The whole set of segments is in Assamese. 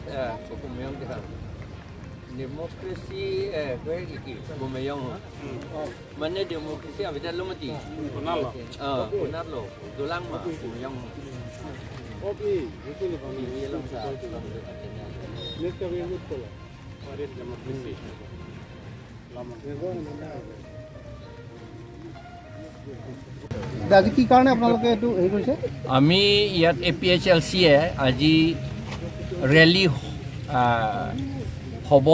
Bumayong dia. Demokrasi kau ini bumayong. Mana demokrasi apa dah lumati? Benar loh. Benar loh. Tulang mah bumayong. Oke, itu nih kami. Ini long sah. Ini kami betul. Waris demokrasi. Lama. আজি কি কাৰণে আপোনালোকে এইটো হেৰি কৰিছে আমি ইয়াত APHLCয়ে আজি ৰেলী হ'ব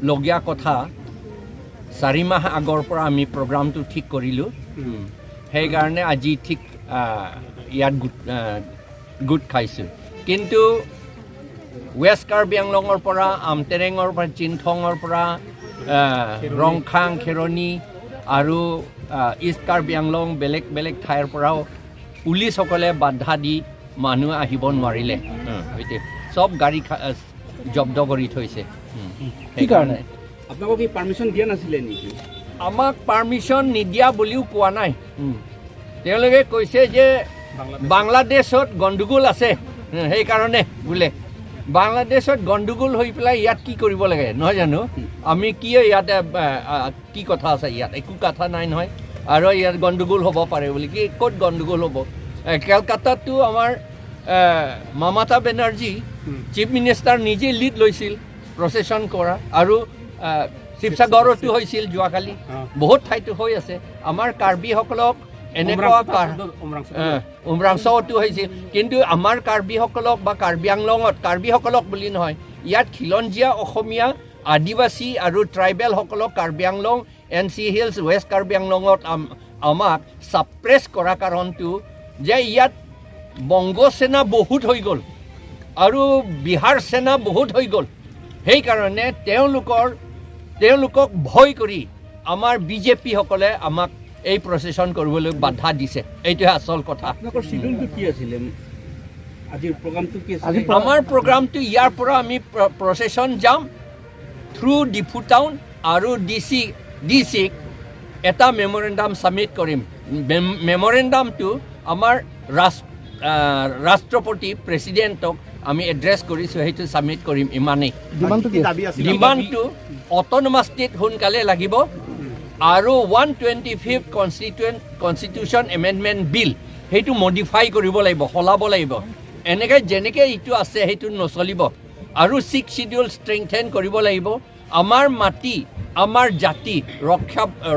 লগীয়া কথা 4 মাহ আগৰ পৰা আমি প্ৰগ্ৰামটো ঠিক কৰিলোঁ সেইকাৰণে আজি ঠিক ইয়াত গোট খাইছোঁ কিন্তু ৱেষ্ট কাৰ্বি আংলঙৰ পৰা আমটেৰেঙৰ পৰা চিনথঙৰ পৰা ৰংখাং খেৰণি আৰু ইষ্ট কাৰ্বি আংলং বেলেগ বেলেগ ঠাইৰ পৰাও পুলিচসকলে বাধা দি মানুহ আহিব নোৱাৰিলে চব গাড়ী জব্দ কৰি থৈছে সেইকাৰণে আপোনালোকক কি পাৰ্মিশ্যন দিয়া নাছিলে নেকি আমাক পাৰ্মিশ্যন নিদিয়া বুলিও কোৱা নাই তেওঁলোকে কৈছে যে বাংলাদেশত গণ্ডগোল আছে সেইকাৰণে বোলে বাংলাদেশত গণ্ডগোল হৈ পেলাই ইয়াত কি কৰিব লাগে নহয় জানো আমি কি ইয়াতে কি কথা আছে ইয়াত একো কথা নাই নহয় আৰু ইয়াত গণ্ডগোল হ'ব পাৰে বুলি কি ক'ত গণ্ডগোল হ'ব কলকাতাতো আমাৰ মমতা বেনাৰ্জী চিফ মিনিষ্টাৰ নিজে লিড লৈছিল প্ৰচেছন কৰা আৰু শিৱসাগৰতো হৈছিল যোৱাকালি বহুত ঠাইতো হৈ আছে আমাৰ কাৰ্বিসকলক এনেকুৱা উমৰাংচতো হৈছিল কিন্তু আমাৰ কাৰ্বিসকলক বা কাৰ্বি আংলঙত কাৰ্বিসকলক বুলি নহয় ইয়াত খিলঞ্জীয়া অসমীয়া আদিবাসী আৰু ট্ৰাইবেলসকলক Karbi Anglong NC hills west Karbi আংলঙত আমাক ছাপ্ৰেছ কৰা কাৰণটো যে ইয়াত বংগ সেনা বহুত হৈ গ'ল আৰু বিহাৰ সেনা বহুত হৈ গ'ল সেইকাৰণে তেওঁলোকক ভয় কৰি আমাৰ বিজেপিসকলে আমাক এই প্ৰচেছন কৰিবলৈ বাধা দিছে এইটোহে আচল কথা আপোনালোকৰ শিডিউলটো কি আছিলে আজিৰ প্ৰগ্ৰামটো কি আছিলে আমাৰ প্ৰগ্ৰামটো ইয়াৰ পৰা আমি প্ৰচেছন যাম থ্ৰু ডিফু টাউন আৰু ডিচিক এটা মেমৰেণ্ডাম ছাবমিট কৰিম মেমৰেণ্ডামটো আমাৰ ৰাষ্ট্ৰপতি প্ৰেছিডেণ্টক আমি এড্ৰেছ কৰিছোঁ সেইটো ছাবমিট কৰিম ইমানেই ডিমাণ্ডটো অট'নমাছ ষ্টেট সোনকালে লাগিব আৰু 125th কনষ্টিটিউশ্যন এমেণ্ডমেণ্ট বিল সেইটো মডিফাই কৰিব লাগিব সলাব লাগিব এনেকৈ যেনেকৈ ইটো আছে সেইটো নচলিব আৰু 6 শিডিউল ষ্ট্ৰেংথেন কৰিব লাগিব আমাৰ মাটি আমাৰ জাতি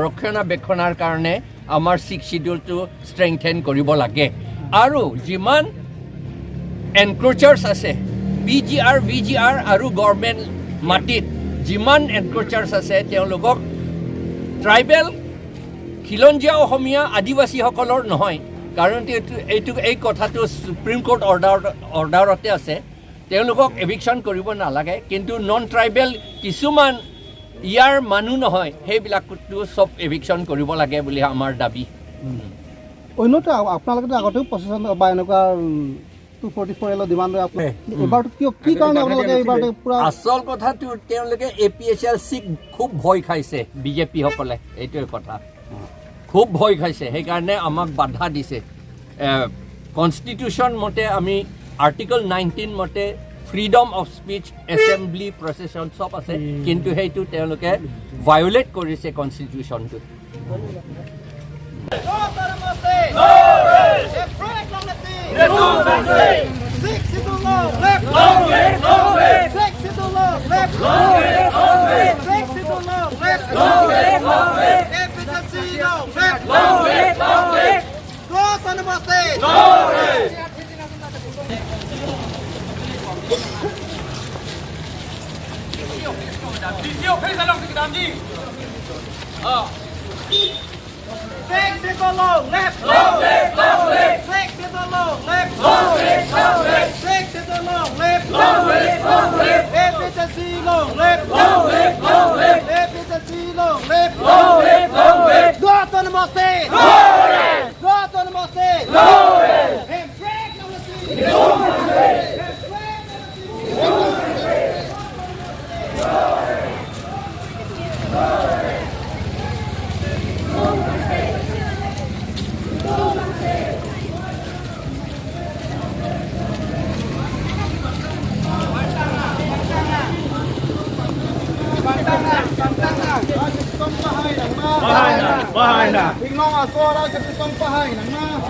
ৰক্ষণাবেক্ষণৰ কাৰণে আমাৰ 6 শিডিউলটো ষ্ট্ৰেংথেন কৰিব লাগে আৰু যিমান এনক্ৰোচাৰ্ছ আছে VGR আৰু গভৰ্ণমেণ্ট মাটিত যিমান এনক্ৰোচাৰ্ছ আছে তেওঁলোকক ট্ৰাইবেল খিলঞ্জীয়া অসমীয়া আদিবাসীসকলৰ নহয় কাৰণ এই কথাটো সুপ্ৰিম কোৰ্ট অৰ্ডাৰতে আছে তেওঁলোকক এভিকশ্যন কৰিব নালাগে কিন্তু নন ট্ৰাইবেল কিছুমান ইয়াৰ মানুহ নহয় সেইবিলাকতো চব এভিকশ্যন কৰিব লাগে বুলি আমাৰ দাবী অন্যটো আপোনালোকেতো আগতেও প্ৰচেছন বা এনেকুৱা 244 ডিমাণ্ড এবাৰটো কি কাৰণে আপোনালোকে এইবাৰটো পুৰা আচল কথাটো তেওঁলোকে APHLCক খুব ভয় খাইছে বিজেপিসকলে এইটোৱে কথা খুব ভয় খাইছে সেইকাৰণে আমাক বাধা দিছে কনষ্টিটিউশ্যন মতে আমি আৰ্টিকল 19 মতে ফ্ৰীডম অফ স্পীচ এছেম্বলি প্ৰচেছন চব আছে কিন্তু সেইটো তেওঁলোকে ভায়োলেট কৰিছে কনষ্টিটিউশ্যনটো Ako orang ketusang pahay nang na.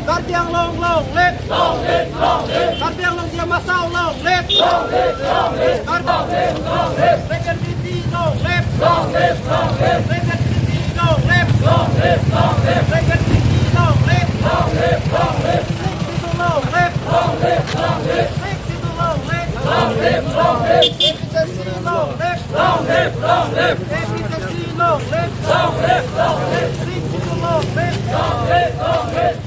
Kartiang long left. Kartiang long dia masau long left. Kartiang long left. Rekan BT long left. Rekan BT long left. Rekan BT long left. Six itu long left. Six itu long left. Efficiency long left. Efficiency long left. Six itu long left.